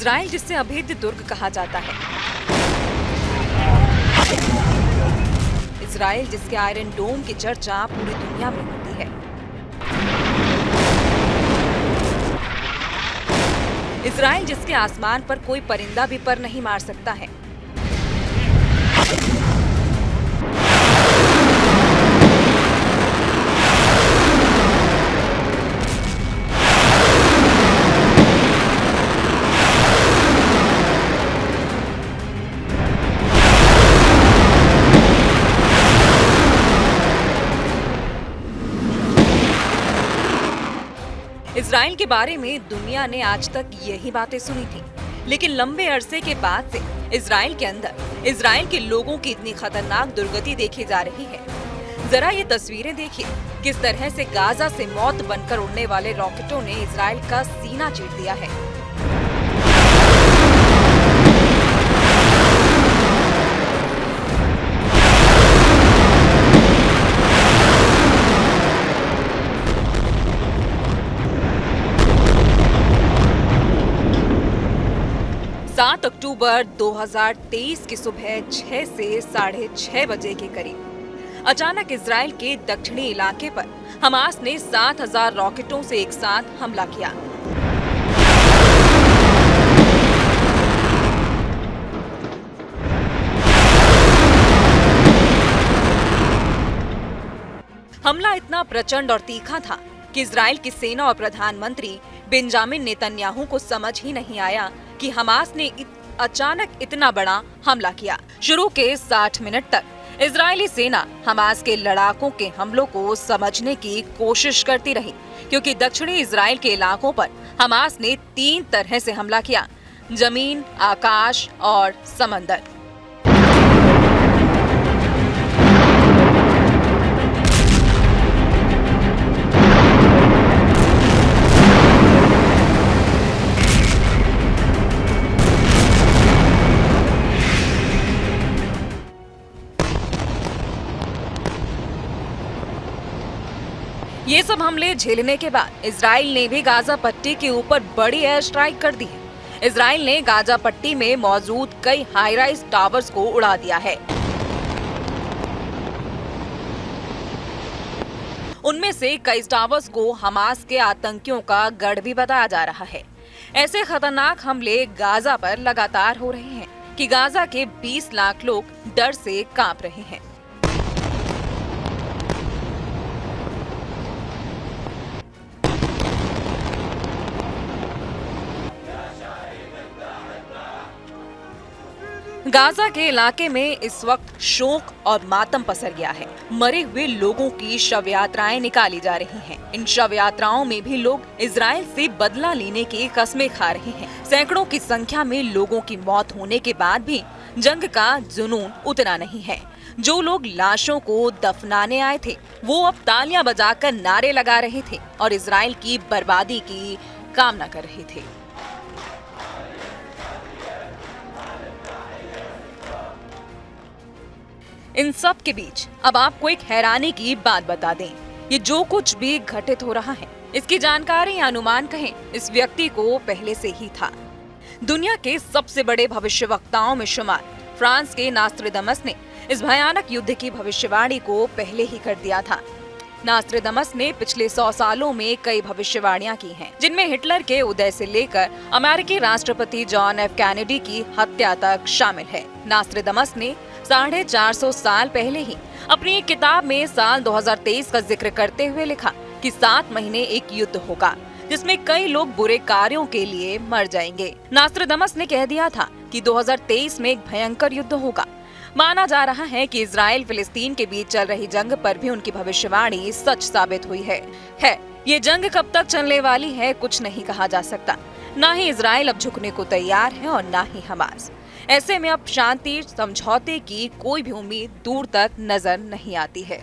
Israel जिसे अभेद्य दुर्ग कहा जाता है, इजराइल जिसके आयरन डोम की चर्चा पूरी दुनिया में होती है, इजराइल जिसके आसमान पर कोई परिंदा भी पर नहीं मार सकता है, इजराइल के बारे में दुनिया ने आज तक यही बातें सुनी थी, लेकिन लंबे अरसे के बाद से इजराइल के अंदर इजराइल के लोगों की इतनी खतरनाक दुर्गति देखी जा रही है। जरा ये तस्वीरें देखिए, किस तरह से गाजा से मौत बनकर उड़ने वाले रॉकेटों ने इजराइल का सीना चीर दिया है। सात अक्टूबर 2023 की सुबह 6 से 6:30 बजे के करीब अचानक इजराइल के दक्षिणी इलाके पर हमास ने 7,000 रॉकेटों से एक साथ हमला किया। हमला इतना प्रचंड और तीखा था कि इजराइल की सेना और प्रधानमंत्री बेंजामिन नेतन्याहू को समझ ही नहीं आया कि हमास ने अचानक इतना बड़ा हमला किया। शुरू के 60 मिनट तक इजरायली सेना हमास के लड़ाकों के हमलों को समझने की कोशिश करती रही, क्योंकि दक्षिणी इजराइल के इलाकों पर हमास ने 3 तरह से हमला किया: जमीन, आकाश और समंदर। ये सब हमले झेलने के बाद इजराइल ने भी गाजा पट्टी के ऊपर बड़ी एयर स्ट्राइक कर दी है। इजराइल ने गाजा पट्टी में मौजूद कई हाई राइज टावर्स को उड़ा दिया है। उनमें से कई टावर्स को हमास के आतंकियों का गढ़ भी बताया जा रहा है। ऐसे खतरनाक हमले गाजा पर लगातार हो रहे हैं कि गाजा के 20 लाख लोग डर से कांप रहे हैं। गाजा के इलाके में इस वक्त शोक और मातम पसर गया है। मरे हुए लोगों की शव यात्राएं निकाली जा रही हैं। इन शव यात्राओं में भी लोग इजराइल से बदला लेने की कस्में खा रहे हैं। सैकड़ों की संख्या में लोगों की मौत होने के बाद भी जंग का जुनून उतना नहीं है। जो लोग लाशों को दफनाने आए थे, वो अब तालियां बजाकर नारे लगा रहे थे और इजराइल की बर्बादी की कामना कर रहे थे। इन सब के बीच अब आपको एक हैरानी की बात बता दें। ये जो कुछ भी घटित हो रहा है, इसकी जानकारी या अनुमान कहें, इस व्यक्ति को पहले से ही था। दुनिया के सबसे बड़े भविष्यवक्ताओं में शुमार फ्रांस के नास्ट्रेडमस ने इस भयानक युद्ध की भविष्यवाणी को पहले ही कर दिया था। नास्ट्रेडमस ने पिछले 100 सालों में कई भविष्यवाणियां की हैं, जिनमें हिटलर के उदय से लेकर अमेरिकी राष्ट्रपति जॉन एफ कैनेडी की हत्या तक शामिल है। नास्ट्रेडमस ने 450 साल पहले ही अपनी एक किताब में साल 2023 का जिक्र करते हुए लिखा कि 7 महीने एक युद्ध होगा जिसमें कई लोग बुरे कार्यों के लिए मर जाएंगे। नास्ट्रेडमस ने कह दिया था कि 2023 में एक भयंकर युद्ध होगा। माना जा रहा है कि इजराइल फिलिस्तीन के बीच चल रही जंग पर भी उनकी भविष्यवाणी सच साबित हुई है। ये जंग कब तक चलने वाली है, कुछ नहीं कहा जा सकता। ना ही इजराइल अब झुकने को तैयार है और ना ही हमास। ऐसे में अब शांति समझौते की कोई भी उम्मीद दूर तक नजर नहीं आती है।